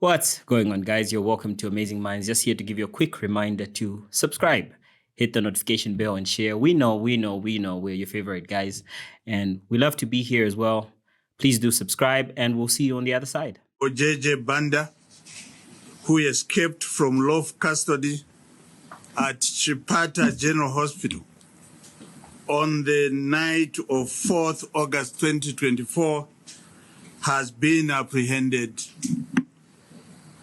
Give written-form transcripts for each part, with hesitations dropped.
What's going on, guys? You're welcome to Amazing Minds. Just here to give you a quick reminder to subscribe, hit the notification bell, and share. We know we're your favorite guys, and we love to be here as well. Please do subscribe, and we'll see you on the other side. JJ Banda, who escaped from lawful custody at Chipata General Hospital on the night of 4th August 2024, has been apprehended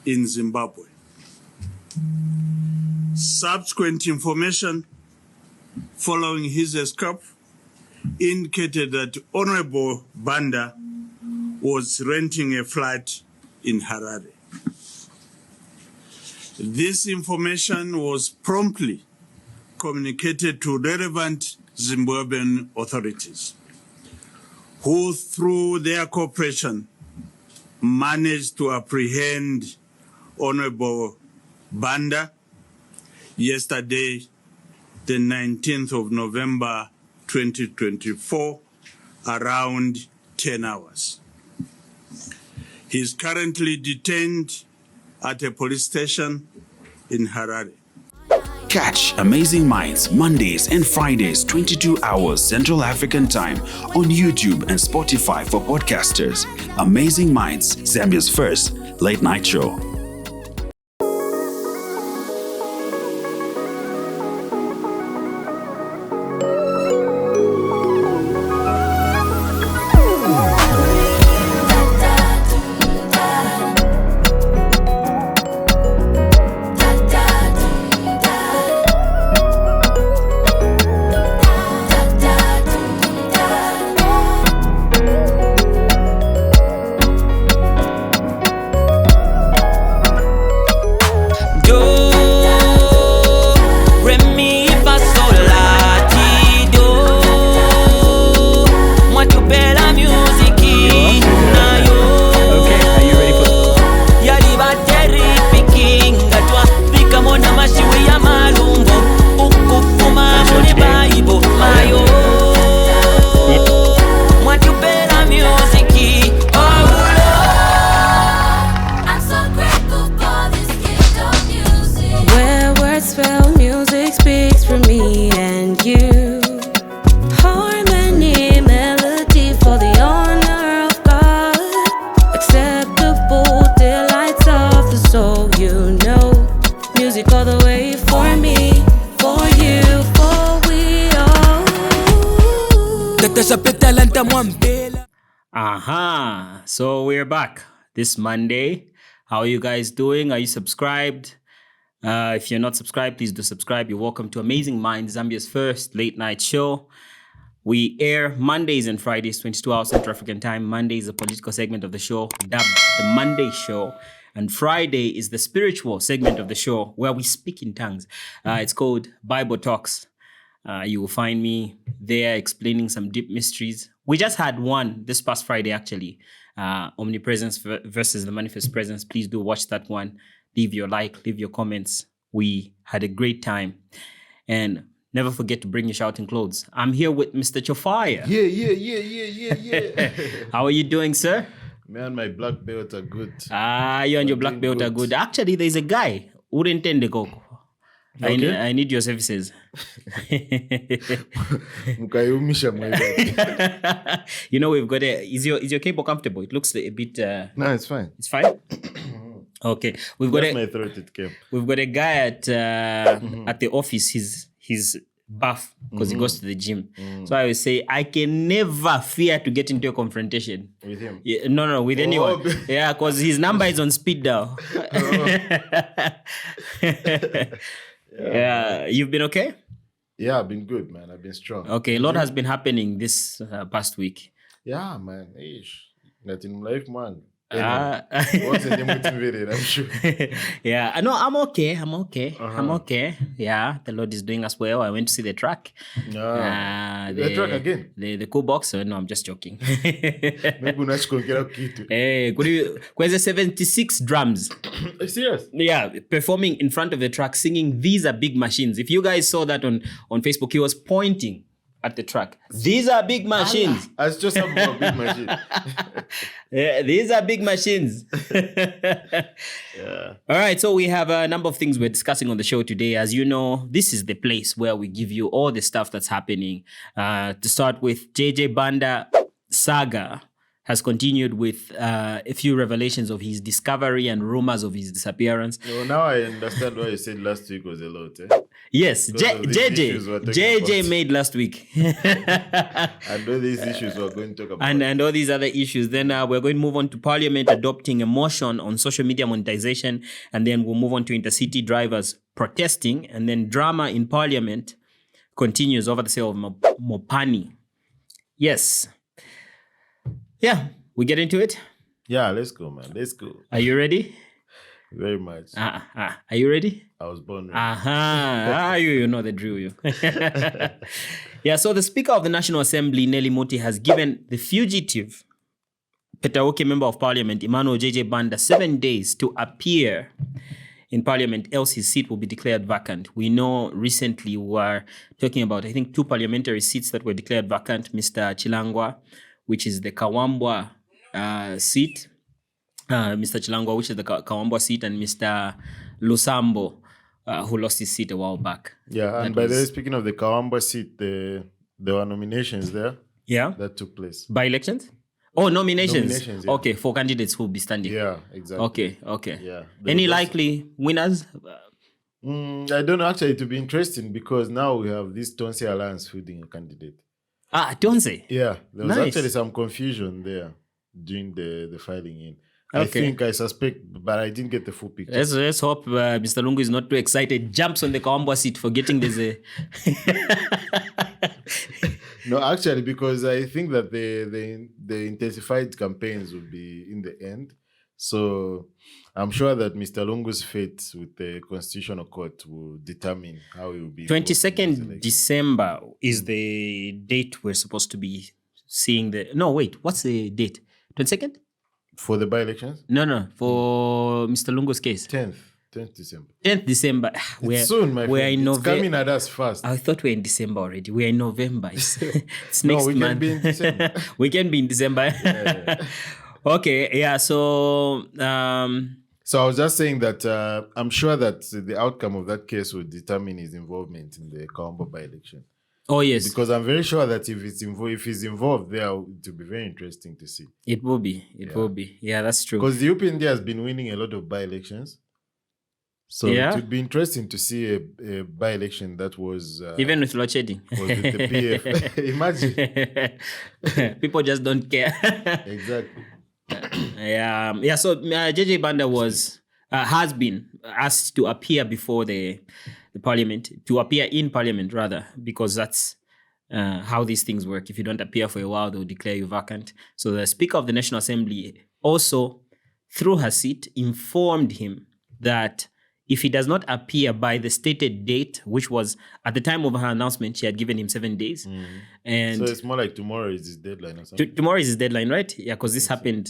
in Zimbabwe. Subsequent information following his escape indicated that Honorable Banda was renting a flat in Harare. This information was promptly communicated to relevant Zimbabwean authorities, who through their cooperation managed to apprehend Honorable Banda yesterday, the 19th of November 2024, around 10 hours. He is currently detained at a police station in Harare. Catch Amazing Minds Mondays and Fridays, 22 hours Central African Time on YouTube and Spotify for podcasters. Amazing Minds, Zambia's first late night show. So we're back this Monday. How are you guys doing? Are you subscribed? If you're not subscribed, please do subscribe. You're welcome to Amazing Minds, Zambia's first late night show. We air Mondays and Fridays, 22 hours Central African Time. Monday is a political segment of the show, dubbed the Monday Show. And Friday is the spiritual segment of the show where we speak in tongues. It's called Bible Talks. You will find me there explaining some deep mysteries. We just had one this past Friday, actually. Omnipresence versus the manifest presence. Please do watch that one. Leave your like, leave your comments. We had a great time. And never forget to bring your shouting clothes. I'm here with Mr. Chofire. Yeah. How are you doing, sir? Man, my black belt are good. You and your black belt are good. Actually, there's a guy. Urentende Koko. Okay. I need your services. You know, we've got is your cable comfortable? It looks a bit No, it's fine. It's fine? Okay. We've got my throat it came. We've got a guy at the office. He's buff because he goes to the gym. So I always say I can never fear to get into a confrontation. With him? Yeah, no, with anyone. Yeah, because his number is on speed dial. Yeah, you've been okay? Yeah, I've been good, man. I've been strong. Okay, a lot has been happening this past week. Yeah, man. Not in life, man. What's in the motivated, I'm sure. Yeah, no, I'm okay. I'm okay. Yeah, the Lord is doing us well. I went to see the track. The track again? The cool box. No, I'm just joking. Maybe we're not going to get up kitu. There's 76 drums. Are you serious? Yeah, performing in front of the track, singing. These are big machines. If you guys saw that on Facebook, he was pointing at the track. These are big machines. It's just a big machine. Yeah, these are big machines. Yeah. All right, so we have a number of things we're discussing on the show today. As you know, this is the place where we give you all the stuff that's happening. To start with, JJ Banda saga has continued with a few revelations of his discovery and rumors of his disappearance. No, now I understand why you said last week was a lot. Yes, JJ JJ made last week. And all these issues we're going to talk about. And all these other issues. Then we're going to move on to Parliament adopting a motion on social media monetization. And then we'll move on to Intercity drivers protesting. And then drama in Parliament continues over the sale of Mopani. Yes. Yeah, we get into it? Yeah, let's go, man. Let's go. Are you ready? Very much. Are you ready? I was born ready. You know the drill, you. Yeah, so the Speaker of the National Assembly, Nelly Muti, has given the fugitive Petauke Member of Parliament, Emmanuel JJ Banda, 7 days to appear in Parliament, else his seat will be declared vacant. We know recently we were talking about, I think, 2 parliamentary seats that were declared vacant. Mr. Chilangwa, which is the Kawambwa seat. Mr. Chilangwa, which is the Kawambwa seat, and Mr. Lusambo, who lost his seat a while back. Yeah, and by the way, speaking of the Kawambwa seat, there were nominations there. Yeah. That took place. By elections? Oh, nominations. Yeah. Okay, for candidates who will be standing. Yeah, exactly. Okay. Yeah. Any likely winners? I don't know. Actually, it will be interesting because now we have this Tonse Alliance fielding a candidate. Tonse? Yeah, there was Nice. actually some confusion there during the filing in. Okay. I suspect, but I didn't get the full picture. Let's hope Mr. Lungu is not too excited, jumps on the Kawambwa seat, forgetting there's a... No, actually, because I think that the intensified campaigns will be in the end. So I'm sure that Mr. Lungu's fate with the Constitutional Court will determine how he will be. 22nd December is the date we're supposed to be seeing the... No, wait, what's the date? 22nd? For the by-elections? No, for Mr. Lungu's case. 10th December. 10th December. It's soon, my we're friend. in It's coming at us fast. I thought we're in December already. We're in November. It's next No, we month. can be in December. We can be in December. Yeah. Okay, yeah, so... So I was just saying that I'm sure that the outcome of that case will determine his involvement in the Kawambwa by-election. Oh, yes. Because I'm very sure that if he's involved there, it will be very interesting to see. It will be. It will be. Yeah, that's true. Because the UPND has been winning a lot of by-elections. So Yeah. it would be interesting to see a by-election that was... Even with load shedding. was with the PF. Imagine. People just don't care. Exactly. Yeah. So JJ Banda has been asked to appear before the Parliament, to appear in Parliament rather, because that's how these things work. If you don't appear for a while, they'll declare you vacant. So the Speaker of the National Assembly also, through her seat, informed him that if he does not appear by the stated date, which was at the time of her announcement, she had given him 7 days. And So it's more like tomorrow is his deadline or something. tomorrow is his deadline, right? Yeah, because this happened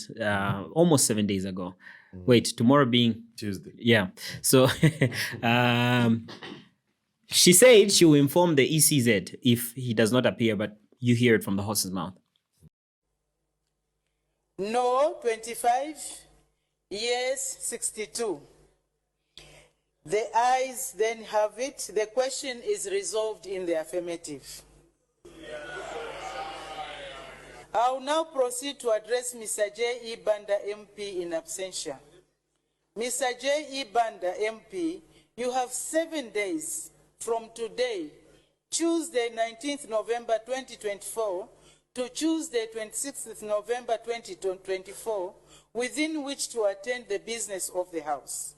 almost 7 days ago. Wait, tomorrow being Tuesday. yeah. So she said she will inform the ECZ if he does not appear, but you hear it from the horse's mouth. No, 25. Yes, 62. The ayes then have it. The question is resolved in the affirmative. I will now proceed to address Mr. J.E. Banda MP in absentia. Mr. J.E. Banda MP, you have 7 days from today, Tuesday 19th November 2024, to Tuesday 26th November 2024, within which to attend the business of the House.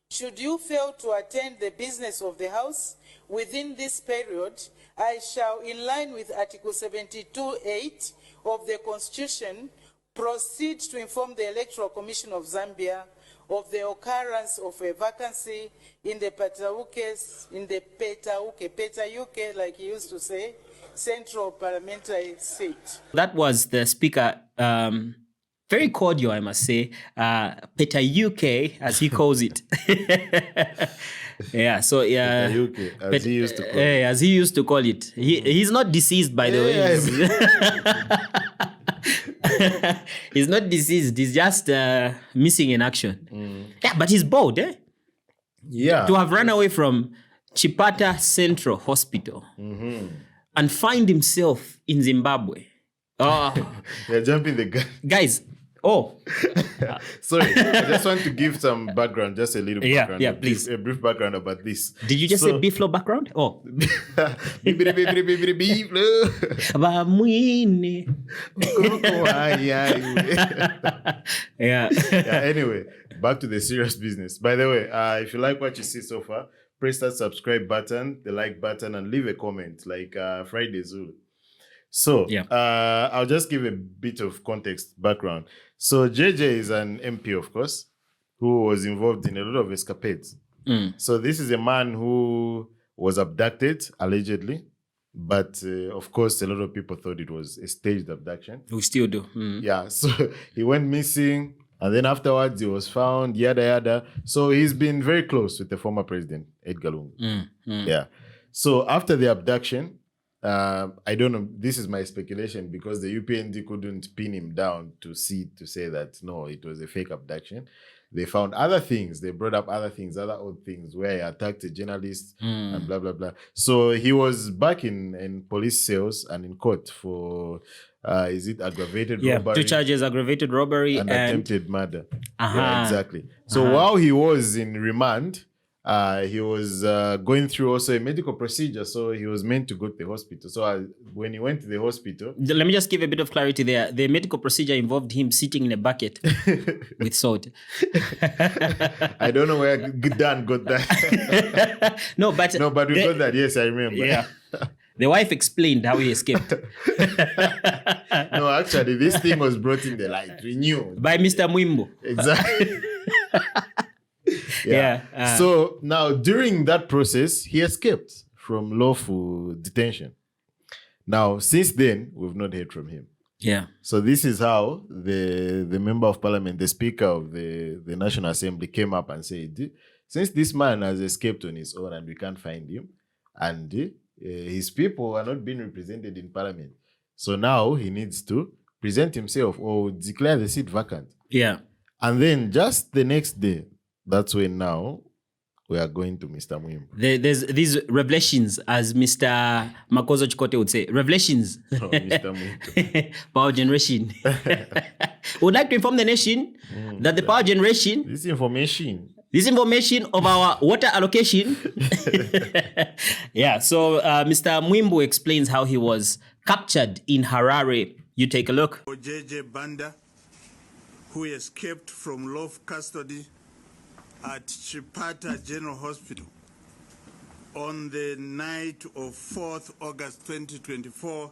Should you fail to attend the business of the House within this period, I shall, in line with Article 72(8) of the Constitution, proceed to inform the Electoral Commission of Zambia of the occurrence of a vacancy in the Petauke, like he used to say, Central Parliamentary seat. That was the Speaker very cordial, I must say. Peter UK, as he calls it. Yeah, so yeah, Peter UK, as he used to call it. as he used to call it. He's not deceased, by the way. He's not deceased. He's just missing in action. Yeah, but he's bold, eh? Yeah. To have run away from Chipata Central Hospital and find himself in Zimbabwe. Oh, They're jumping the gun. guys. Sorry, I just want to give some background, just a little background. Yeah, please. A brief background about this. Did you just say Biflo background? Oh. Yeah. Anyway, back to the serious business. By the way, if you like what you see so far, press that subscribe button, the like button, and leave a comment like Friday Zulu. So, I'll just give a bit of context background. So, JJ is an MP, of course, who was involved in a lot of escapades. So, this is a man who was abducted, allegedly. But, of course, a lot of people thought it was a staged abduction. We still do. Yeah, so he went missing. And then afterwards, he was found, yada, yada. So, he's been very close with the former president, Edgar Lungu. Yeah. So, after the abduction, I don't know, this is my speculation because the UPND couldn't pin him down to say that no, it was a fake abduction. They found other things. They brought up other things, other odd things where he attacked a journalist and blah, blah, blah. So he was back in police cells and in court for, is it aggravated robbery? 2 charges, aggravated robbery and attempted murder. Uh-huh. Yeah, exactly. So while he was in remand, he was going through also a medical procedure, so he was meant to go to the hospital. So when he went to the hospital... Let me just give a bit of clarity there. The medical procedure involved him sitting in a bucket with salt. I don't know where Dan got that. No, but we got that. Yes, I remember. Yeah. The wife explained how he escaped. No, actually, this thing was brought in the light. We knew. By Mr. Mwimbo. Exactly. Yeah. So now during that process, he escaped from lawful detention. Now, since then, we've not heard from him. Yeah. So this is how the member of parliament, the speaker of the National Assembly came up and said, since this man has escaped on his own and we can't find him, and his people are not being represented in parliament, so now he needs to present himself or declare the seat vacant. Yeah. And then just the next day, that's when now we are going to Mr. Mwimbo. There's these revelations, as Mr. Makozo Chikote would say. Revelations. Oh, Mr. Mwimbo. Power generation. Would like to inform the nation that the power generation... This information of our water allocation... Yeah, so Mr. Mwimbo explains how he was captured in Harare. You take a look. JJ Banda, who escaped from lawful custody at Chipata General Hospital on the night of 4th August 2024,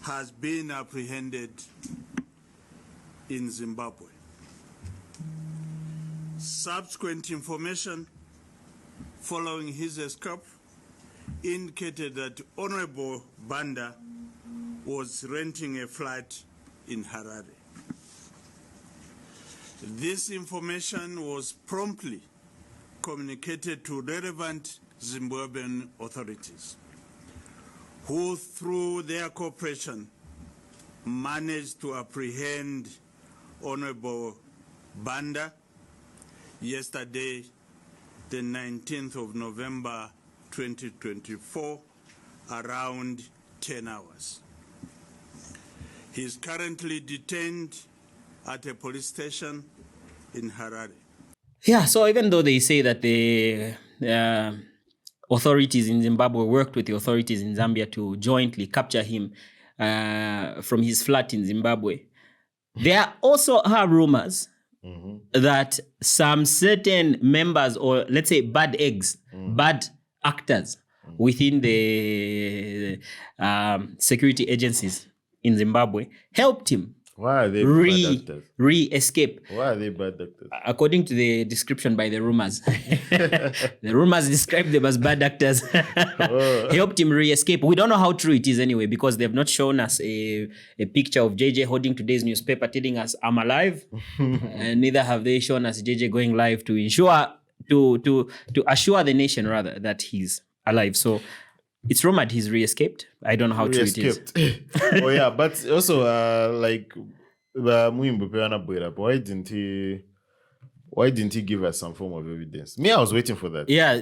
has been apprehended in Zimbabwe. Subsequent information following his escape indicated that Honorable Banda was renting a flat in Harare. This information was promptly communicated to relevant Zimbabwean authorities, who through their cooperation managed to apprehend Honorable Banda yesterday, the 19th of November 2024, around 10 hours. He is currently detained at a police station in Harare. Yeah, so even though they say that the authorities in Zimbabwe worked with the authorities in Zambia to jointly capture him from his flat in Zimbabwe, there also are rumors that some certain members, or let's say bad eggs, bad actors within the security agencies in Zimbabwe helped him Why are they bad actors? Re-escape. Why are they bad actors? According to the description by the rumors. The rumors describe them as bad actors. Helped him re-escape. We don't know how true it is anyway, because they've not shown us a picture of JJ holding today's newspaper telling us I'm alive. And neither have they shown us JJ going live to ensure to assure the nation rather that he's alive. So it's rumored he's re-escaped. I don't know how true it is. Oh yeah, but also like Muimbu Peana Boyra, why didn't he give us some form of evidence? Me, I was waiting for that. Yeah.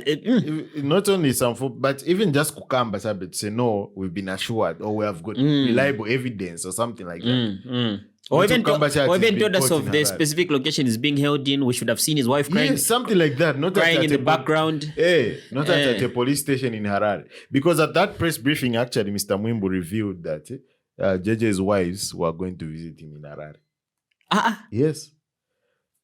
Not only some form, but even just Kukamba Sabit say, no, we've been assured or we have got reliable evidence or something like that. Or even told us of the specific location is being held in. We should have seen his wife crying. Yes, something like that. Not crying in the background. Not at a police station in Harare. Because at that press briefing, actually, Mr. Mwimbu revealed that JJ's wives were going to visit him in Harare. Yes.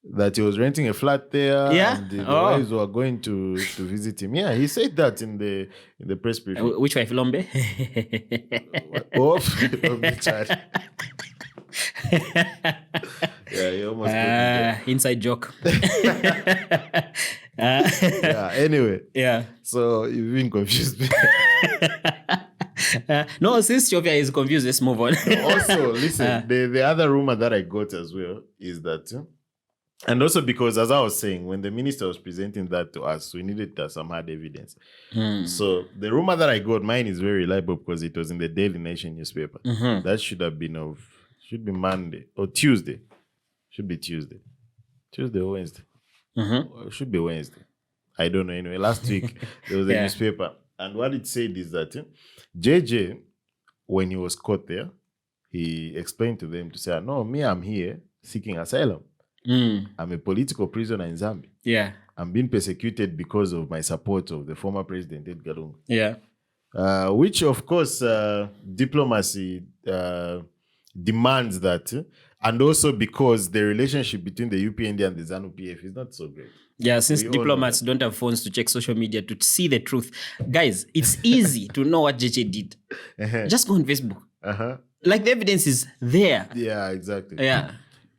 That he was renting a flat there. Yeah. And the wives were going to visit him. Yeah, he said that in the press briefing. Which wife, Lombe? Child. Yeah, he almost inside joke. Yeah, anyway. Yeah. So you've been confused. No, since Chofia is confused, let's move on. Also, listen, the other rumor that I got as well is that, and also because as I was saying, when the minister was presenting that to us, we needed some hard evidence. So the rumor that I got, mine is very reliable because it was in the Daily Nation newspaper. That should be Monday or Tuesday. Should be Tuesday. Tuesday or Wednesday. Or should be Wednesday. I don't know. Anyway, last week there was a newspaper. And what it said is that JJ, when he was caught there, he explained to them to say, no, I'm here seeking asylum. I'm a political prisoner in Zambia. Yeah. I'm being persecuted because of my support of the former president, Edgar Lungu. Yeah. Which, of course, diplomacy demands that, and also because the relationship between the UPND and the ZANU-PF is not so great. Yeah, since diplomats don't have phones to check social media to see the truth. Guys, it's easy to know what JJ did. Just go on Facebook. Like the evidence is there. Yeah, exactly. Yeah.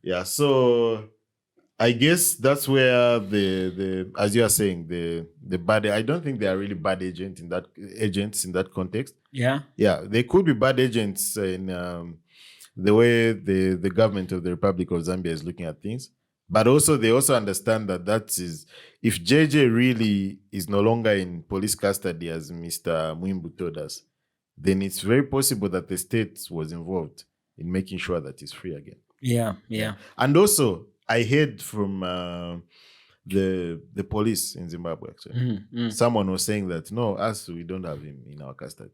Yeah, so I guess that's where the as you are saying, the bad, I don't think they are really bad agents in that context. Yeah. Yeah, they could be bad agents in the way the government of the Republic of Zambia is looking at things. But also, they also understand that is, if JJ really is no longer in police custody, as Mr. Mwimbu told us, then it's very possible that the state was involved in making sure that he's free again. Yeah. And also, I heard from the police in Zimbabwe, actually. Someone was saying that, no, we don't have him in our custody.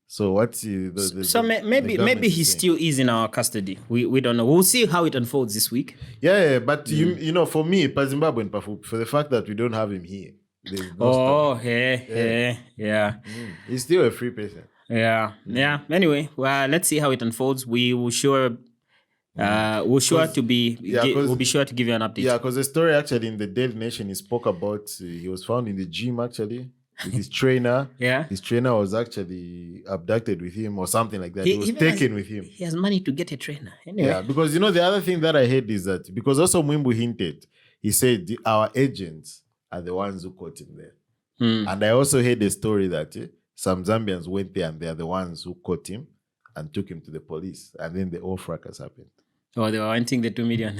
So what's maybe he still is in our custody. We don't know. We'll see how it unfolds this week. Yeah, but you know, for me, for Zimbabwe, for the fact that we don't have him here, there's no yeah. He's still a free person. Yeah. Anyway, well, let's see how it unfolds. We will we'll be sure to give you an update. Yeah, because the story actually in the Daily Nation, he spoke about he was found in the gym actually with his trainer. Yeah, his trainer was actually abducted with him or something like that. He was taken with him. He has money to get a trainer. Anyway. Yeah, because the other thing that I heard is that because also Mwimbu hinted, he said our agents are the ones who caught him there. And I also heard a story that some Zambians went there and they are the ones who caught him and took him to the police, and then the whole fracas happened. Oh, they were wanting the 2 million.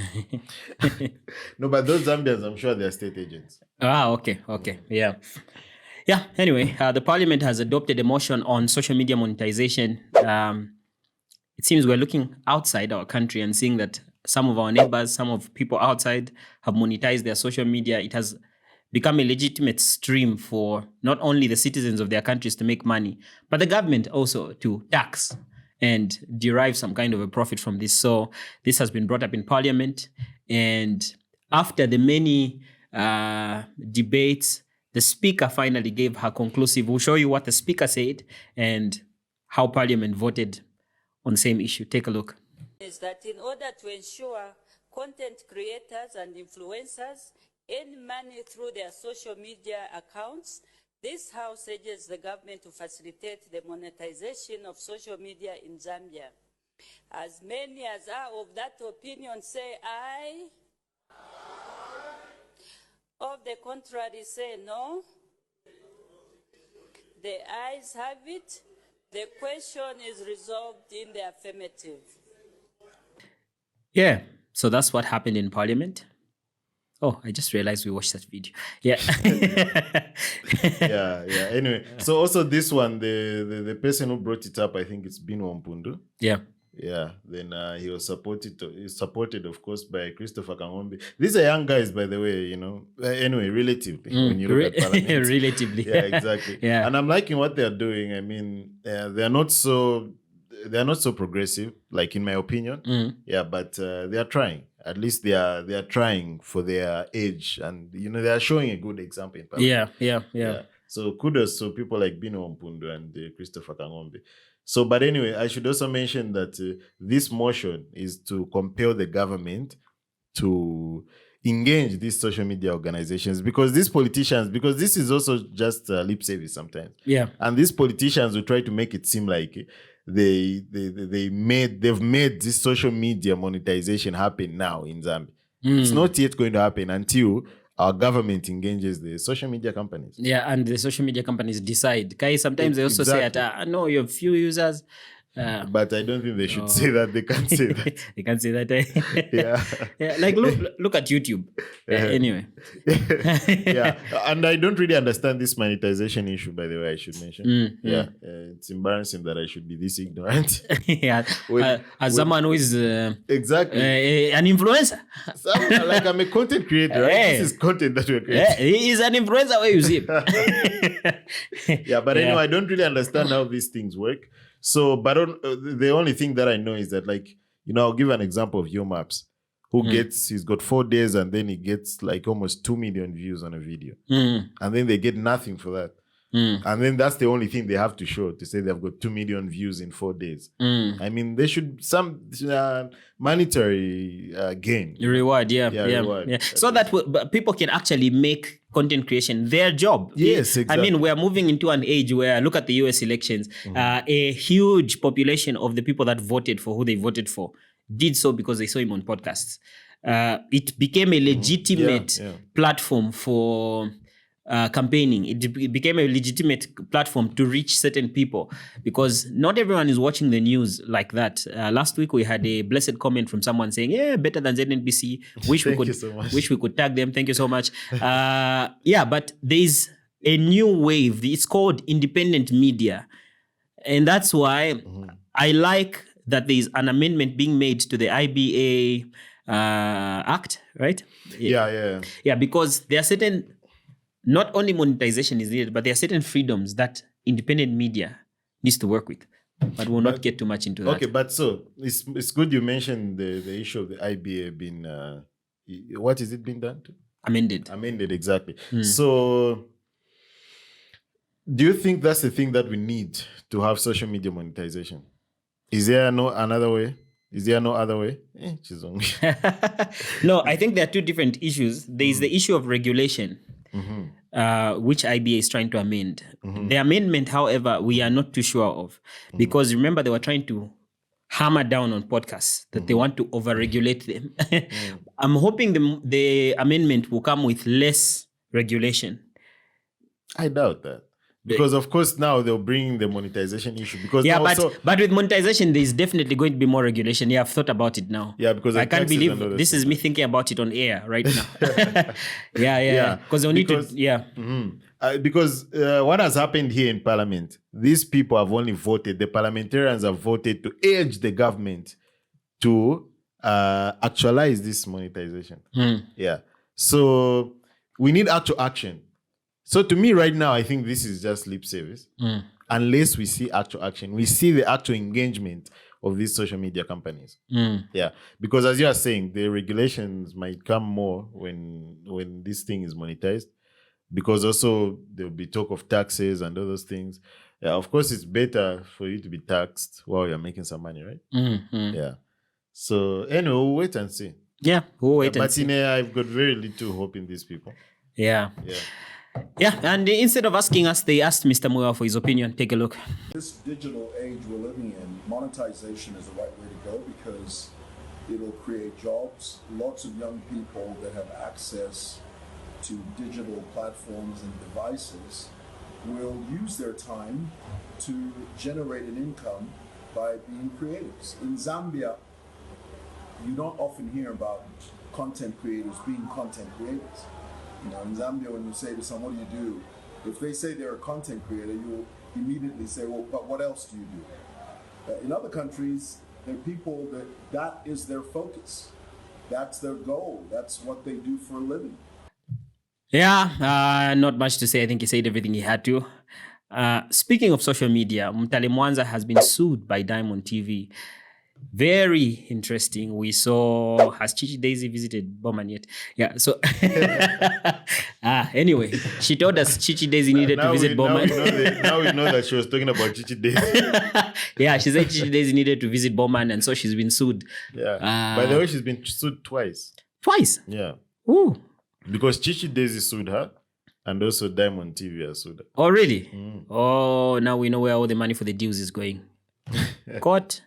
No, but those Zambians, I'm sure they're state agents. Okay. Yeah. Anyway, the parliament has adopted a motion on social media monetization. It seems we're looking outside our country and seeing that some of our neighbors, some of people outside have monetized their social media. It has become a legitimate stream for not only the citizens of their countries to make money, but the government also to tax and derive some kind of a profit from this. So this has been brought up in parliament. And after the many debates, the speaker finally gave her conclusive. We'll show you what the speaker said and how parliament voted on the same issue. Take a look. Is that in order to ensure content creators and influencers earn money through their social media accounts, this House urges the government to facilitate the monetization of social media in Zambia. As many as are of that opinion say aye. Of the contrary say no. The ayes have it. The question is resolved in the affirmative. Yeah. So that's what happened in Parliament. Oh, I just realized we watched that video. Yeah. Yeah. Anyway, so also this one, the person who brought it up, I think it's Bino Mpundu. Yeah. Yeah, then he was supported, of course, by Christopher Kangombe. These are young guys, by the way, anyway, relatively, when you look at Parliament. Relatively. Yeah, exactly. Yeah. And I'm liking what they're doing. I mean, they're not so progressive, like in my opinion. Yeah, but they are trying. At least they are trying for their age, and they are showing a good example in Parliament. Yeah. So kudos to people like Bino Mpundu and Christopher Kangombe. So, but anyway, I should also mention that this motion is to compel the government to engage these social media organizations, because these politicians, because this is also just lip service sometimes. Yeah. And these politicians will try to make it seem like they've made this social media monetization happen now in Zambia. It's not yet going to happen until our government engages the social media companies. Yeah, and the social media companies decide. Sometimes they also say, no, you have few users. But I don't think they should say that. They can't say that. They can't say that. Yeah. Like look at YouTube. Anyway. Yeah, and I don't really understand this monetization issue, by the way, I should mention. It's embarrassing that I should be this ignorant. Yeah, as someone who is exactly an influencer. Like I'm a content creator, right? This is content that we're creating. He is an influencer where you see him. But anyway, I don't really understand how these things work. So, but the only thing that I know is that, like, I'll give an example of Yo Maps, who he's got 4 days and then he gets like almost 2 million views on a video. And then they get nothing for that. And then that's the only thing they have to show to say they've got 2 million views in 4 days. I mean, they should some monetary gain. Reward, reward. Yeah. So that people can actually make content creation their job. Yes, exactly. I mean, we are moving into an age where, look at the US elections, a huge population of the people that voted for who they voted for did so because they saw him on podcasts. It became a legitimate platform for campaigning. It became a legitimate platform to reach certain people, because not everyone is watching the news like that. Last week we had a blessed comment from someone saying, "Yeah, better than ZNBC." Wish we could tag them. Thank you so much. But there's a new wave. It's called independent media, and that's why I like that there's an amendment being made to the IBA Act, right? Yeah, because there are certain. Not only monetization is needed, but there are certain freedoms that independent media needs to work with. But we'll not get too much into that. Okay, but so it's good you mentioned the issue of the IBA being what is it being done to? Amended, exactly. So do you think that's the thing that we need to have social media monetization? Is there no other way? No, I think there are two different issues. There is the issue of regulation. Which IBA is trying to amend. The amendment, however, we are not too sure of, because remember they were trying to hammer down on podcasts, that they want to over-regulate them. I'm hoping the amendment will come with less regulation. I doubt that. Because of course now they'll bring the monetization issue. Because but with monetization there's definitely going to be more regulation. Yeah, I've thought about it now. Yeah, because I can't believe this is me thinking about it on air right now. Yeah. Because they'll need to. Because what has happened here in Parliament, these people have only voted. The parliamentarians have voted to urge the government to actualize this monetization. Yeah. So we need actual action. So to me right now, I think this is just lip service. Unless we see actual action. We see the actual engagement of these social media companies. Yeah. Because as you are saying, the regulations might come more when this thing is monetized. Because also there will be talk of taxes and all those things. Yeah, of course, it's better for you to be taxed while you're making some money, right? Yeah. So anyway, we'll wait and see. Yeah, we'll wait and see. But I've got very little hope in these people. Yeah. Yeah, and instead of asking us, they asked Mr. Muya for his opinion. Take a look. This digital age we're living in, monetization is the right way to go because it'll create jobs. Lots of young people that have access to digital platforms and devices will use their time to generate an income by being creatives. In Zambia, you don't often hear about content creators being content creators. You know, in Zambia, when you say to someone, what do you do? If they say they're a content creator, you immediately say, well, but what else do you do? In other countries, there are people that is their focus. That's their goal. That's what they do for a living. Yeah, not much to say. I think he said everything he had to. Speaking of social media, Mtale Mwanza has been sued by Diamond TV. Very interesting. We saw, has Chichi Daisy visited Bowman yet? Yeah, so anyway, she told us Chichi Daisy needed to visit Bowman. Now we know that she was talking about Chichi Daisy. Yeah, she said Chichi Daisy needed to visit Bowman, and so she's been sued. Yeah. By the way, she's been sued twice. Twice? Yeah. Ooh. Because Chichi Daisy sued her, and also Diamond TV has sued her. Oh, really? Oh, now we know where all the money for the deals is going. Caught.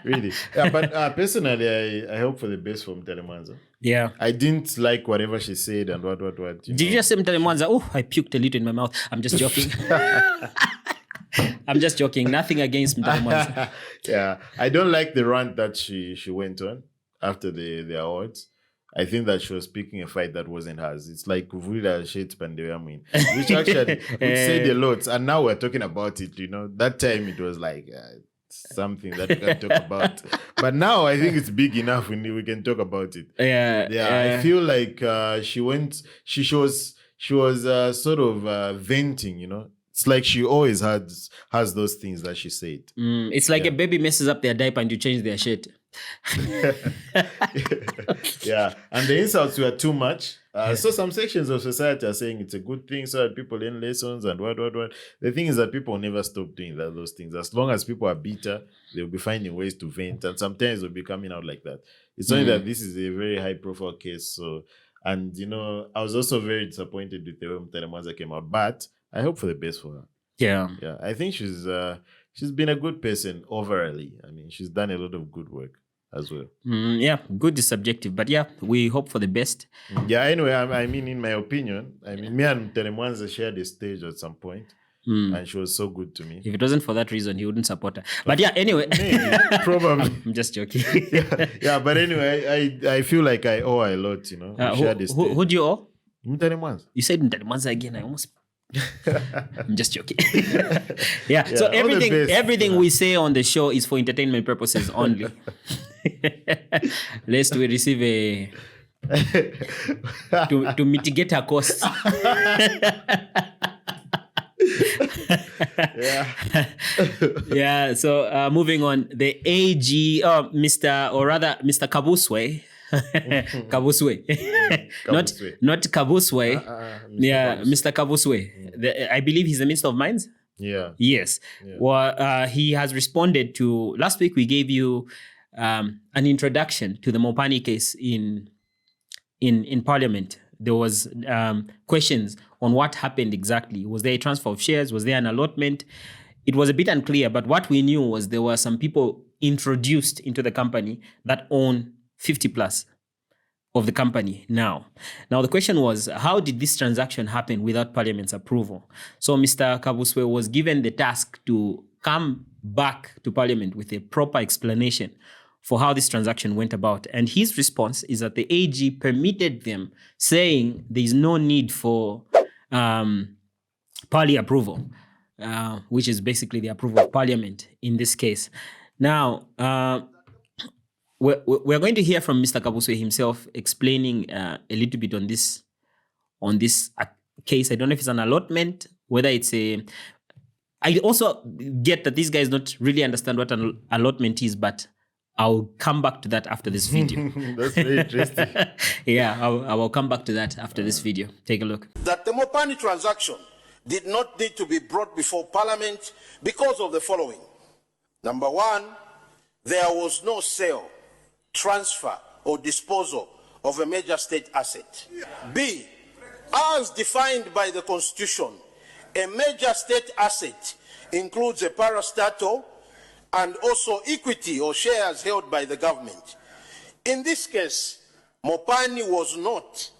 Really? Yeah, but personally, I hope for the best from Mwanza. Yeah. I didn't like whatever she said and what. Did you just say Mtale Mwanza? Oh, I puked a little in my mouth. I'm just joking. I'm just joking. Nothing against Mtale Mwanza. Yeah. I don't like the rant that she went on after the awards. I think that she was picking a fight that wasn't hers. It's like Vurida Shades Pandewamin, which actually would say a lot. And now we're talking about it, you know. That time it was like something that we can talk about. But now I think it's big enough we can talk about it. Yeah. I feel like she was sort of venting, you know. It's like she always has those things that she said. It's like a baby messes up their diaper and you change their shit. Yeah, and the insults were too much. So some sections of society are saying it's a good thing so that people learn lessons and what. The thing is that people never stop doing those things. As long as people are bitter, they'll be finding ways to vent, and sometimes they'll be coming out like that. It's only that this is a very high-profile case. So, and you know, I was also very disappointed with the way Mtale Mwanza came out, but I hope for the best for her. Yeah. I think she's been a good person overall. I mean, she's done a lot of good work as well. Yeah, good is subjective, but yeah, we hope for the best. Yeah, anyway, I mean, in my opinion, me and Mtale Mwanza shared a stage at some point, and she was so good to me. If it wasn't for that reason, he wouldn't support her. But yeah, anyway. Maybe, probably. I'm just joking. yeah, but anyway, I feel like I owe her a lot, you know. Who do you owe? Mtale Mwanza. You said Mtale Mwanza again. I almost... I'm just joking. Yeah, so everything we say on the show is for entertainment purposes only. Lest we receive to mitigate our costs. Yeah, so moving on, the AG, Mr. Kabuswe. Kabuswe. Not Kabuswe. Yeah, Mr. Kabuswe. I believe he's the Minister of Mines. Yeah. Yes. Yeah. Well, he has responded to, last week we gave you an introduction to the Mopani case in Parliament. There was questions on what happened exactly. Was there a transfer of shares? Was there an allotment? It was a bit unclear, but what we knew was there were some people introduced into the company that own 50 plus of the company now. Now, the question was, how did this transaction happen without Parliament's approval? So Mr. Kabuswe was given the task to come back to Parliament with a proper explanation for how this transaction went about. And his response is that the AG permitted them, saying there is no need for Party approval, which is basically the approval of Parliament in this case. Now, we're going to hear from Mr. Kabuswe himself explaining a little bit on this case. I don't know if it's an allotment, whether it's a... I also get that these guys don't really understand what an allotment is, but I'll come back to that after this video. That's very interesting. Yeah, I will come back to that after this video. Take a look. That the Mopani transaction did not need to be brought before Parliament because of the following. Number one, there was no sale, transfer, or disposal of a major state asset. B, As defined by the Constitution, a major state asset includes a parastatal and also equity or shares held by the government. In this case, Mopani was not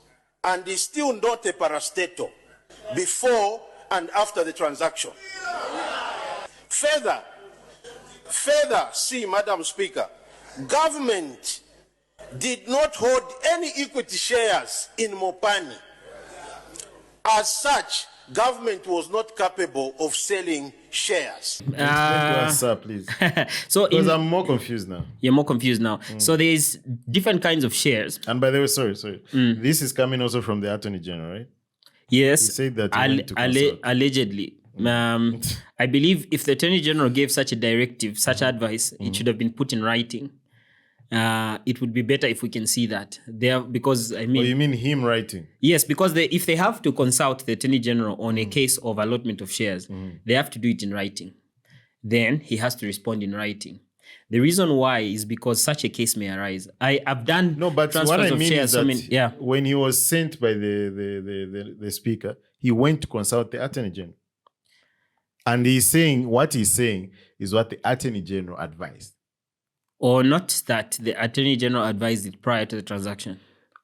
and is still not a parastatal before and after the transaction. Further, see, Madam Speaker, government did not hold any equity shares in Mopani. As such, government was not capable of selling shares. Explain to us, sir, please. So Because I'm more confused now. you're more confused now. So there's different kinds of shares. And by the way, sorry. This is coming also from the Attorney General, right? Yes, He said that he went to consult. allegedly. I believe if the Attorney General gave such a directive, such advice, it should have been put in writing. It would be better if we can see that there, because I mean, Oh, you mean him writing? yes, because if they have to consult the Attorney General on a case of allotment of shares, they have to do it in writing. Then he has to respond in writing. The reason why is because such a case may arise. I've done No, but transfers what I of mean shares. is that when he was sent by the speaker, he went to consult the Attorney General. And what he's saying is what the Attorney General advised. Or not that the Attorney General advised it prior to the transaction.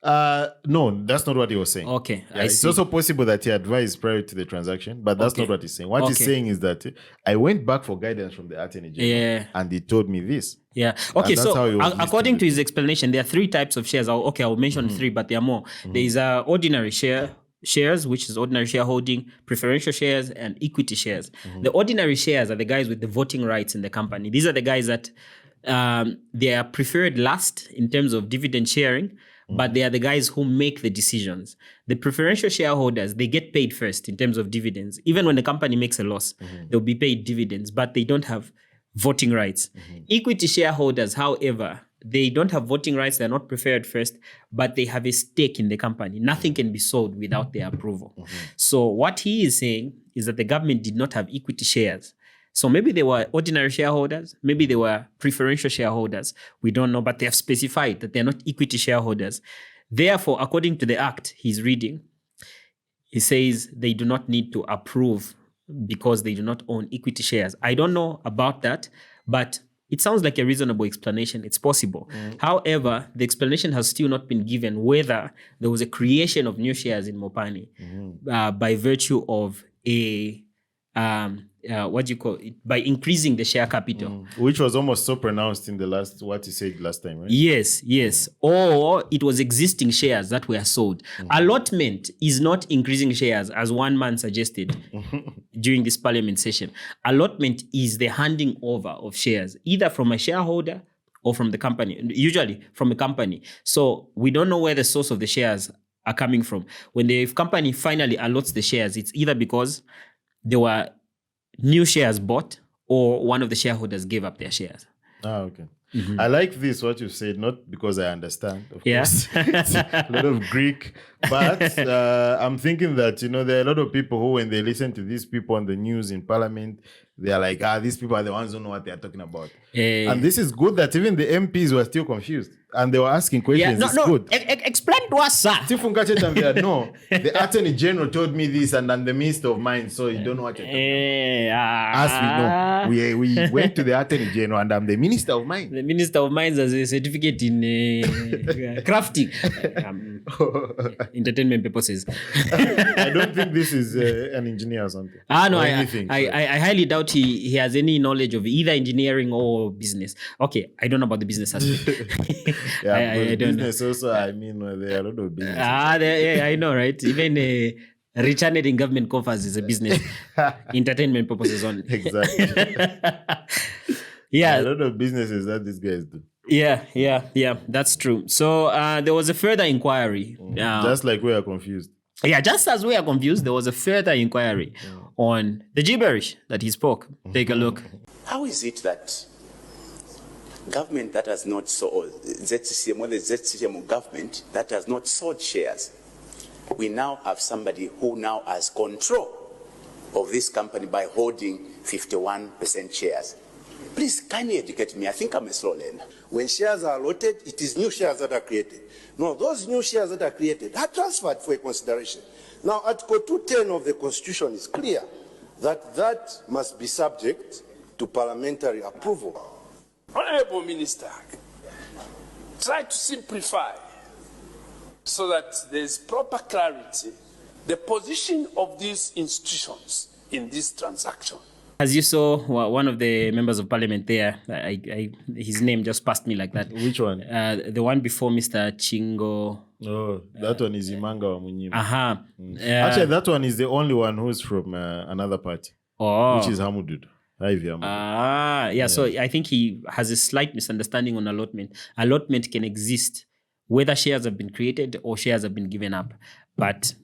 No, that's not what he was saying. Okay, Yeah, it's also possible that he advised prior to the transaction, but that's not what he's saying. What he's saying is that I went back for guidance from the Attorney General, and he told me this. Yeah. Okay. And that's how he So was according listing to his explanation, there are three types of shares. I'll mention three, but there are more. There is ordinary shares, which is ordinary shareholding, preferential shares, and equity shares. The ordinary shares are the guys with the voting rights in the company. These are the guys that they are preferred last in terms of dividend sharing, but they are the guys who make the decisions. The preferential shareholders, they get paid first in terms of dividends. Even when the company makes a loss, they'll be paid dividends, but they don't have voting rights. Equity shareholders, however, they don't have voting rights. They're not preferred first, but they have a stake in the company. Nothing can be sold without their approval. So what he is saying is that the government did not have equity shares. So maybe they were ordinary shareholders, maybe they were preferential shareholders. We don't know, but they have specified that they're not equity shareholders. Therefore, according to the act he's reading, he says they do not need to approve because they do not own equity shares. I don't know about that, but it sounds like a reasonable explanation. It's possible. However, the explanation has still not been given whether there was a creation of new shares in Mopani by virtue of a by increasing the share capital. Which was almost so pronounced in the what he said last time, right? Yes. Or it was existing shares that were sold. Allotment is not increasing shares, as one man suggested during this parliament session. Allotment is the handing over of shares, either from a shareholder or from the company, usually from a company. So we don't know where the source of the shares are coming from. When the company finally allots the shares, it's either because there were new shares bought or one of the shareholders gave up their shares. Okay. I like what you said, not because I understand, of course. It's a lot of Greek. But I'm thinking that, there are a lot of people who, when they listen to these people on the news in parliament, they are like, these people are the ones who know what they are talking about. And this is good that even the MPs were still confused. And they were asking questions. It's good. Explain to us, sir. No, the Attorney General told me this, and I'm the Minister of Mines, so you don't know what you're talking about. As we know, we went to the Attorney General, and I'm the Minister of Mines. The Minister of Mines has a certificate in crafting, entertainment purposes. I don't think this is an engineer or something. No, I highly doubt he has any knowledge of either engineering or business. Okay, I don't know about the business aspect. I don't business know. Also, I mean, there are a lot of business. I know, right? Even Richard in government coffers is a business. Entertainment purposes only. Exactly. A lot of businesses that these guys do. Yeah, that's true. So there was a further inquiry. Just like we are confused. Yeah, just as we are confused, there was a further inquiry on the gibberish that he spoke. Take a look. How is it that government that has not sold, ZCCM, or the ZCCM government that has not sold shares, we now have somebody who now has control of this company by holding 51% shares? Please kindly educate me. I think I'm a slow learner. When shares are allotted, it is new shares that are created. No, those new shares that are created are transferred for a consideration. Now, Article 210 of the Constitution is clear that must be subject to parliamentary approval. Honorable Minister, try to simplify so that there's proper clarity the position of these institutions in this transaction. As you saw, one of the members of parliament there, his name just passed me like that. Which one? The one before Mr. Chingo. Oh, that one is Imanga wa Munyima. Actually, that one is the only one who's from another party, which is Hamudud. So I think he has a slight misunderstanding on allotment. Allotment can exist whether shares have been created or shares have been given up. But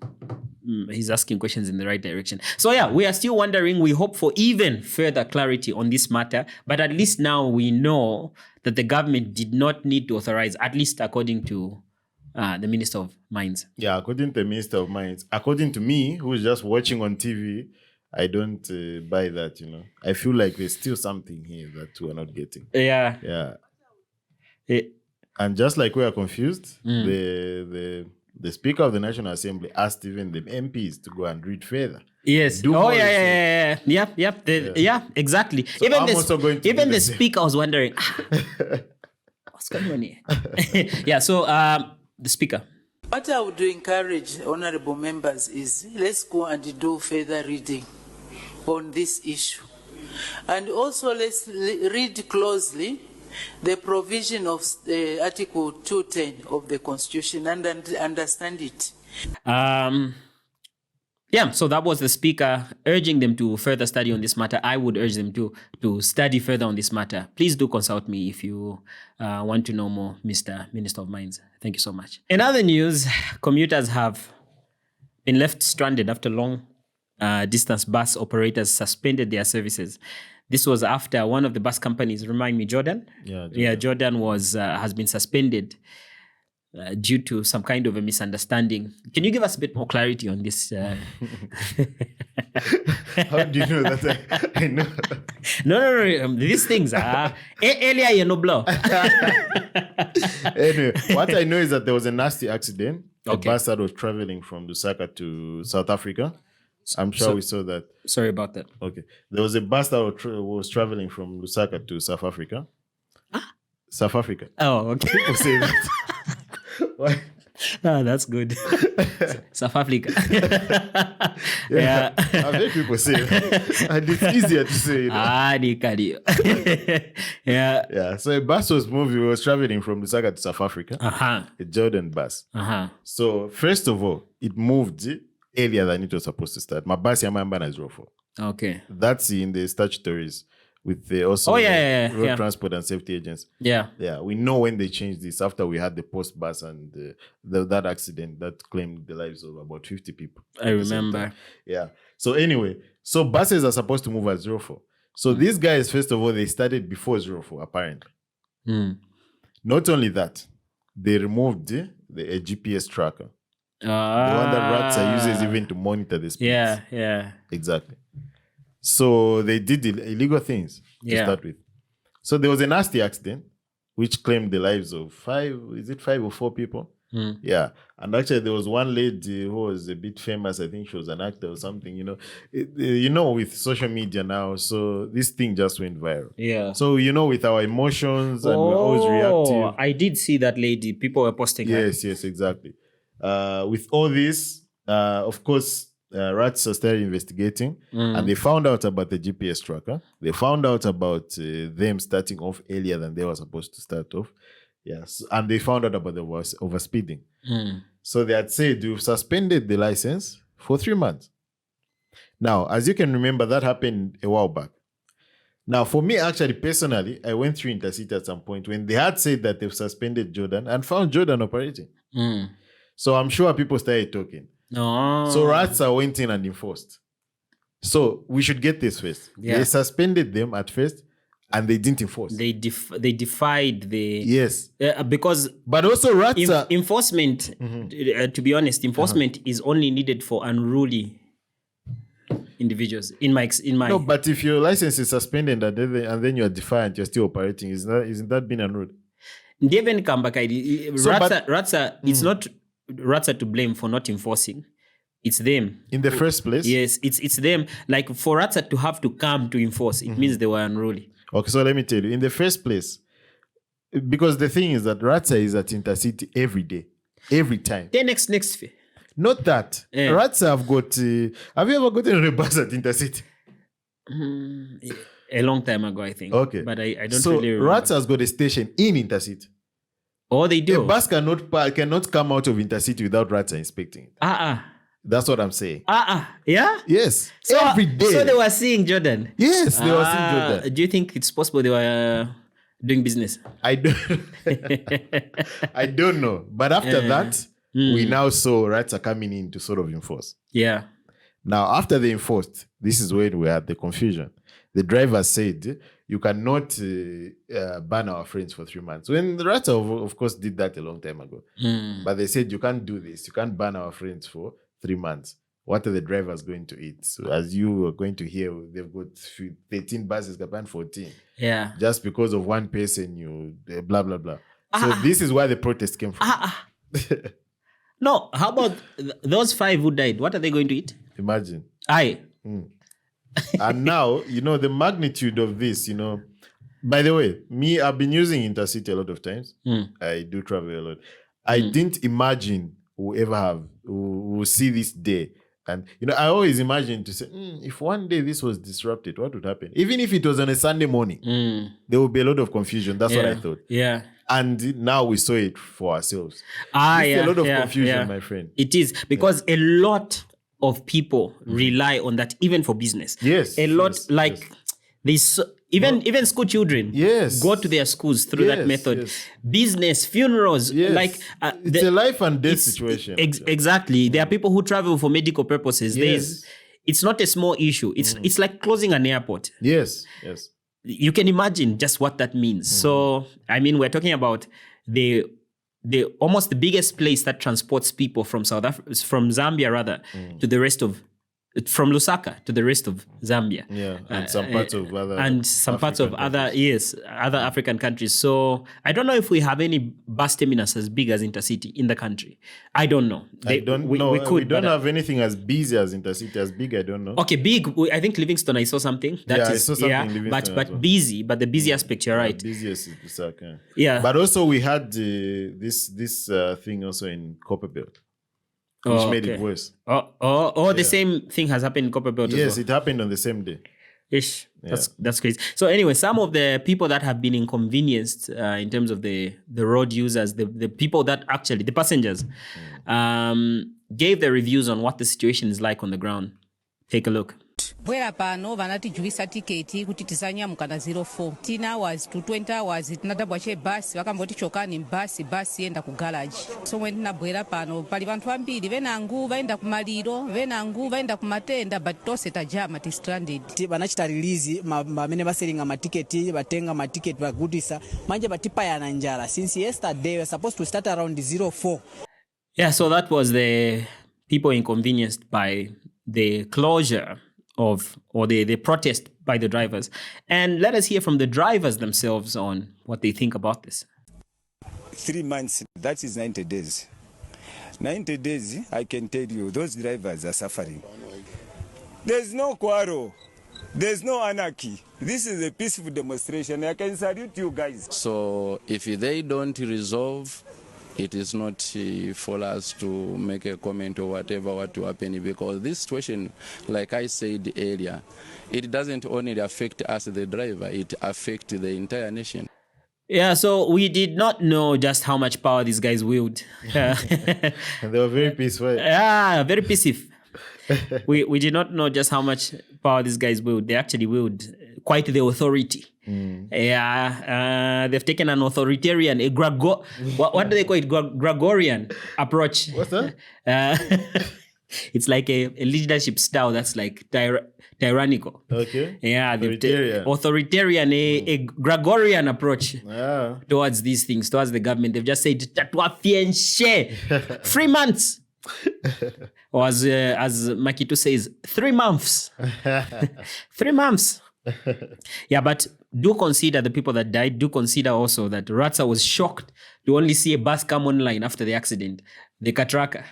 he's asking questions in the right direction. So yeah, we are still wondering. We hope for even further clarity on this matter. But at least now we know that the government did not need to authorize, at least according to the Minister of Mines. Yeah, according to the Minister of Mines. According to me, who's just watching on TV, I don't buy that, I feel like there's still something here that we're not getting. Yeah. Yeah. And just like we are confused, the Speaker of the National Assembly asked even the MPs to go and read further. Yes. Yeah, exactly. So even the Speaker was wondering, what's going on here? Yeah, so the Speaker. What I would encourage honorable members is let's go and do further reading on this issue. And also let's read closely the provision of Article 210 of the Constitution and understand it. So that was the Speaker urging them to further study on this matter. I would urge them to study further on this matter. Please do consult me if you want to know more, Mr. Minister of Mines. Thank you so much. In other news, commuters have been left stranded after long distance bus operators suspended their services. This was after one of the bus companies, remind me, Jordan? Yeah, Jordan has been suspended due to some kind of a misunderstanding. Can you give us a bit more clarity on this? How do you know that I know? No. These things are earlier, Anyway, what I know is that there was a nasty accident. A bus that was traveling from Lusaka to South Africa. I'm sure we saw that. Sorry about that. Okay. There was a bus that was traveling from Lusaka to South Africa. South Africa. Oh, okay. People say that. Why? That's good. South Africa. Yeah. I've heard people say that. And it's easier to say. Yeah. So a bus was traveling from Lusaka to South Africa. A Jordan bus. So first of all, it moved earlier than it was supposed to start. My bus Yamamba is ROFO. Okay. That's in the statutories with the also road transport and safety agents. Yeah. We know when they changed this after we had the post bus and that accident that claimed the lives of about 50 people. I remember. Yeah. So anyway, buses are supposed to move at 04. So these guys, first of all, they started before 04, apparently. Not only that, they removed a GPS tracker. The one that Ratsa uses even to monitor the speeds. Yeah. Exactly. So they did illegal things to start with. So there was a nasty accident which claimed the lives of 5 or 4 people? Yeah. And actually there was one lady who was a bit famous. I think she was an actor or something, with social media now. So this thing just went viral. Yeah. So, with our emotions and we're always reactive. I did see that lady. People were posting her. Yes, exactly. With all this, of course, Rats started investigating and they found out about the GPS tracker. They found out about them starting off earlier than they were supposed to start off. Yes. And they found out about the overspeeding. So they had said, we've suspended the license for 3 months. Now, as you can remember, that happened a while back. Now, for me, actually, personally, I went through Intercity at some point when they had said that they've suspended Jordan and found Jordan operating. So I'm sure people started talking. So Ratsa went in and enforced. So we should get this first. Yeah. They suspended them at first and they didn't enforce. They defied the... Yes. Because... But also Ratsa... enforcement, to be honest, enforcement is only needed for unruly individuals. In my No, but if your license is suspended and then you're defiant, you're still operating, isn't that being unruly? Ndieven Kambakaidi, So, Ratsa, it's not Ratsa to blame for not enforcing. It's them. In the first place? Yes, it's them. Like for Ratsa to have to come to enforce, it means they were unruly. Okay, so let me tell you. In the first place, because the thing is that Ratsa is at Intercity every day, every time. Then next fee. Not that. Ratsa have got... have you ever gotten a bus at Intercity? A long time ago, I think. Okay. But I don't so really remember. Ratsa has got a station in Intercity. Oh, they do? A bus cannot come out of Intercity without Ratsa inspecting it. That's what I'm saying. Yeah? Yes. So, every day. So they were seeing Jordan? Yes, they were seeing Jordan. Do you think it's possible they were doing business? I don't I don't know. But after that, we now saw Ratsa coming in to sort of enforce. Yeah. Now, after they enforced, this is when we had the confusion. The driver said, you cannot ban our friends for 3 months. When the Ratsa, of course, did that a long time ago. But they said, you can't do this. You can't ban our friends for 3 months. What are the drivers going to eat? So as you are going to hear, they've got 13 buses, Japan 14. Yeah. Just because of one person, you blah, blah, blah. So this is where the protest came from. No, how about those 5 who died? What are they going to eat? Imagine. Aye. And now, the magnitude of this, by the way, I've been using Intercity a lot of times. I do travel a lot. I didn't imagine who see this day. And, I always imagine to say, if one day this was disrupted, what would happen? Even if it was on a Sunday morning, there would be a lot of confusion. That's what I thought. Yeah. And now we saw it for ourselves. It's a lot of confusion, my friend. It is, because a lot of people rely on that, even for business. Yes. A lot, this... Even school children go to their schools through that method. Yes. Business, funerals, it's a life and death situation. Exactly. There are people who travel for medical purposes. Yes. It's not a small issue. It's like closing an airport. Yes. You can imagine just what that means. So, we're talking about the almost the biggest place that transports people from from Zambia rather, to the rest of, from Lusaka to the rest of Zambia. Yeah, and some parts of other other African countries. So I don't know if we have any bus terminus as big as Intercity in the country. I don't know. We don't have anything as busy as Intercity. As big, I don't know. Okay, big. I think Livingston, I saw something. I saw something. Livingston but busy. But the busy aspect, you're right. Busiest is Lusaka. Yeah. But also we had this thing also in Copperbelt, which made it worse. The same thing has happened in Copperbelt as well. Yes, it happened on the same day. Ish. That's crazy. So anyway, some of the people that have been inconvenienced in terms of the road users, the people that actually, the passengers, gave their reviews on what the situation is like on the ground. Take a look. Bwera pano vanatijuvisa tiketi kuti tizanyamuka na 04 10 hours to 20 hours tinadabwa che basi vakamboti chokani basi enda ku garage. So when tinabwera pano pali vanthu ambiri venangu vaenda ku maliro venangu vaenda ku matenda but tose tajama ti stranded. Vanachita release vamene vaselinga matiketi vatenga matiketi vagutisa manje vatipayana njala since yesterday we're supposed to start around 04. Yeah, so that was the people inconvenienced by the closure or the protest by the drivers. And let us hear from the drivers themselves on what they think about this. 3 months, that is 90 days. 90 days, I can tell you, those drivers are suffering. There's no quarrel. There's no anarchy. This is a peaceful demonstration. I can salute you guys. So if they don't resolve, it is not for us to make a comment or whatever what to happen, because this situation, like I said earlier, it doesn't only affect us, the driver, it affects the entire nation. Yeah, so we did not know just how much power these guys wield. They were very peaceful. Yeah, very peaceful. we did not know just how much power these guys wield. They actually wield quite the authority. Yeah, they've taken an authoritarian, what do they call it? Gregorian approach. What's that? It's like a leadership style that's like tyrannical. Okay. Yeah, authoritarian, a Gregorian approach towards these things, towards the government. They've just said, 3 months. Or as Makito says, 3 months. 3 months. Yeah, but do consider the people that died. Do consider also that Ratsa was shocked to only see a bus come online after the accident. The Katraka.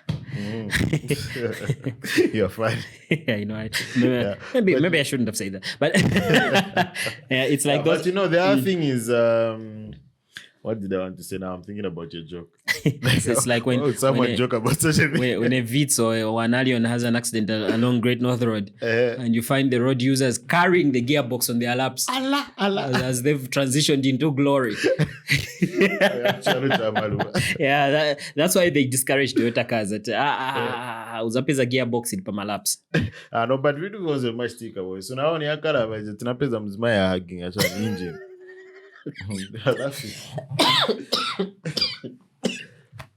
You're fine. Yeah, you know, maybe I shouldn't have said that. But yeah, it's like those. But you know, the other thing is, what did I want to say now? I'm thinking about your joke. It's like when someone joke about such a thing. When a Vitz or an Allion has an accident along Great North Road, and you find the road users carrying the gearbox on their laps, as they've transitioned into glory. Yeah, that's why they discourage Toyota cars. That uzapeza gearbox in pama laps. No, but we do was a much thicker voice. So now on your car, tunapeza mzima ya hugging actually engine.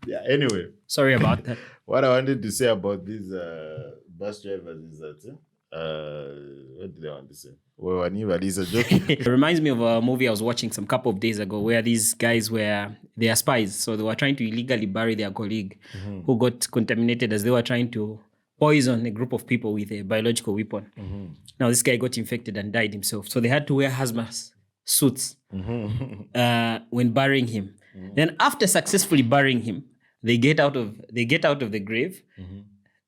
Yeah, anyway. Sorry about that. What I wanted to say about these bus drivers is that what did I want to say? Well, I knew Lisa joking. It reminds me of a movie I was watching some couple of days ago where these guys they are spies. So they were trying to illegally bury their colleague who got contaminated as they were trying to poison a group of people with a biological weapon. Now this guy got infected and died himself. So they had to wear hazmat suits when burying him. Then after successfully burying him, they get out of the grave.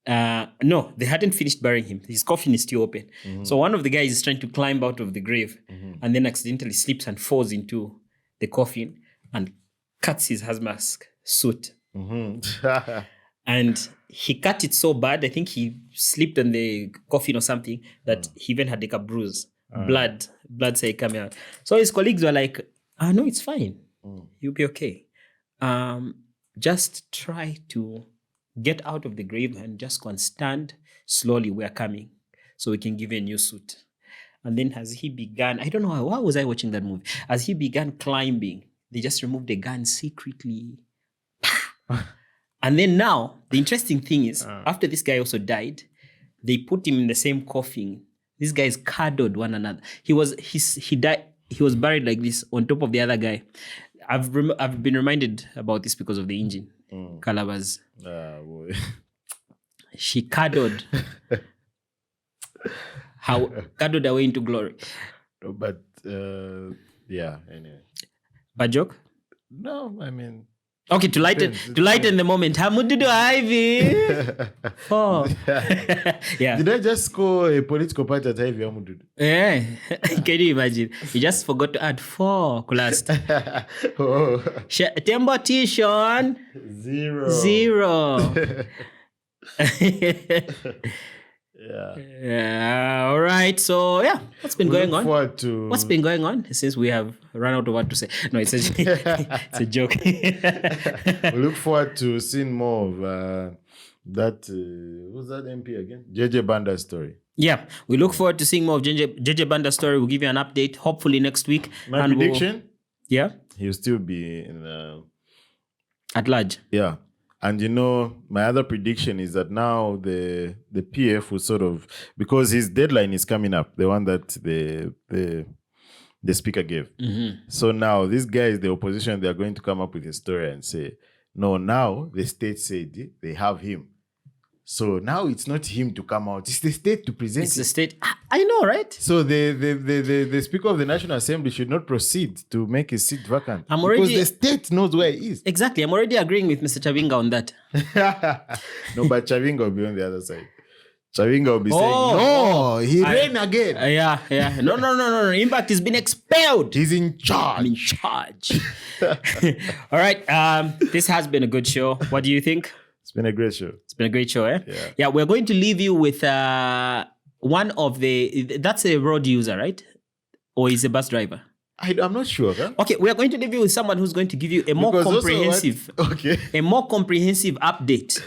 No, they hadn't finished burying him. His coffin is still open. So one of the guys is trying to climb out of the grave and then accidentally slips and falls into the coffin and cuts his hazmat suit. And he cut it so bad, I think he slipped on the coffin or something, that he even had like a bruise. Blood started coming out. So his colleagues were like, no, it's fine. You'll be okay. Just try to get out of the grave and just go and stand slowly. We're coming. So we can give you a new suit. And then as he began, I don't know, why was I watching that movie? As he began climbing, they just removed the gun secretly. And then now, the interesting thing is, after this guy also died, they put him in the same coffin. These guys cuddled one another. He died. He was buried like this on top of the other guy. I've been reminded about this because of the engine. Calaba's. Boy. She cuddled. Cuddled away into glory. No, but yeah. Anyway. Bad joke? No, I mean. Okay, to lighten the moment. Hamududu Ivy. Oh. Yeah. Did I just score a political party at Ivy Hamududu? Yeah. Can you imagine? You just forgot to add 4 last. Oh. Tembo Tishon. 0. Yeah. All right. So yeah, what's been going on? What's been going on since we have run out of what to say? No, it's a joke. We look forward to seeing more of that. Who's that MP again? JJ Banda story. Yeah, we look forward to seeing more of JJ Banda story. We'll give you an update hopefully next week. My prediction? Yeah, he'll still be in at large. Yeah. And you know, my other prediction is that now the PF will sort of, because his deadline is coming up, the one that the speaker gave. So now these guys, the opposition, they are going to come up with a story and say, no, now the state said they have him. So now it's not him to come out; it's the state to present. It's the state. I know, right? So the Speaker of the National Assembly should not proceed to make his seat vacant because the state knows where he is. Exactly. I'm already agreeing with Mr. Chavinga on that. No, but Chavinga will be on the other side. Chavinga will be saying, no, he ran again. Yeah. No. Impact has been expelled. He's in charge. I'm in charge. All right. This has been a good show. What do you think? It's been a great show. It's been a great show, eh? Yeah, we're going to leave you with one of that's a road user, right? Or is a bus driver? I'm not sure. Huh? Okay, we are going to leave you with someone who's going to give you a more comprehensive update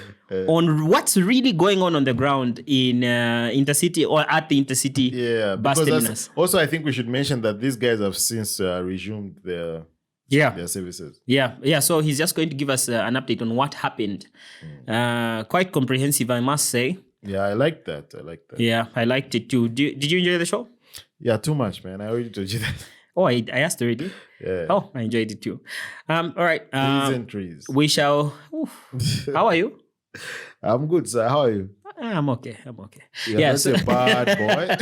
on what's really going on the ground in Intercity or at the Intercity bus terminus. Also, I think we should mention that these guys have since resumed their services. Yeah. So he's just going to give us an update on what happened. Quite comprehensive, I must say. Yeah, I like that. Yeah, I liked it too. Did you enjoy the show? Yeah, too much, man. I already told you that. Oh, I asked already? Yeah. Oh, I enjoyed it too. All right. Trees and trees. We shall... How are you? I'm good, sir. How are you? I'm okay. Yeah, that's a bad boy.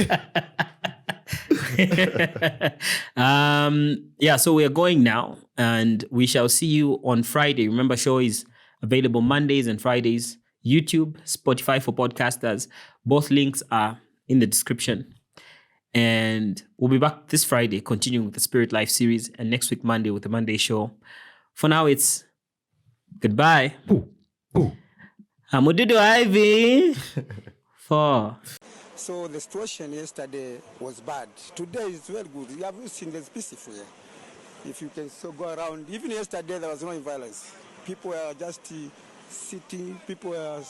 So we are going now, and we shall see you on Friday. Remember, show is available Mondays and Fridays. YouTube, Spotify for podcasters. Both links are in the description. And we'll be back this Friday, continuing with the Spirit Life series, and next week Monday with the Monday show. For now, it's goodbye. Amududu Ivy. 4. So the situation yesterday was bad. Today is very good. You have seen this peaceful here. If you can so go around, even yesterday there was no violence. People were just sitting. People were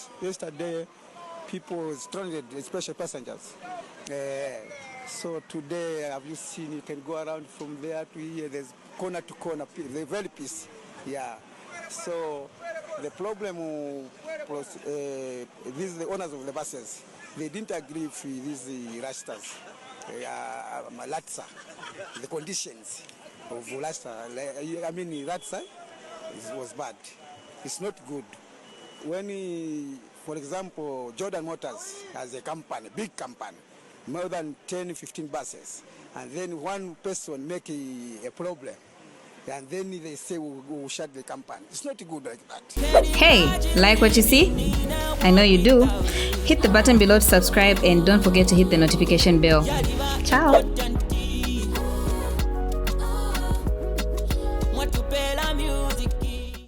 stranded, especially passengers. So today, have you seen? You can go around from there to here. There's corner to corner. They're very peace. Yeah. So the problem these the owners of the buses. They didn't agree with these Rastas, Latsa, the conditions of Latsa. Latsa was bad. It's not good. When, for example, Jordan Motors has a company, big company, more than 10, 15 buses, and then one person make a problem, and then they say we'll shut the company. It's not good like that. Hey, like what you see? I know you do. Hit the button below to subscribe and don't forget to hit the notification bell. Ciao.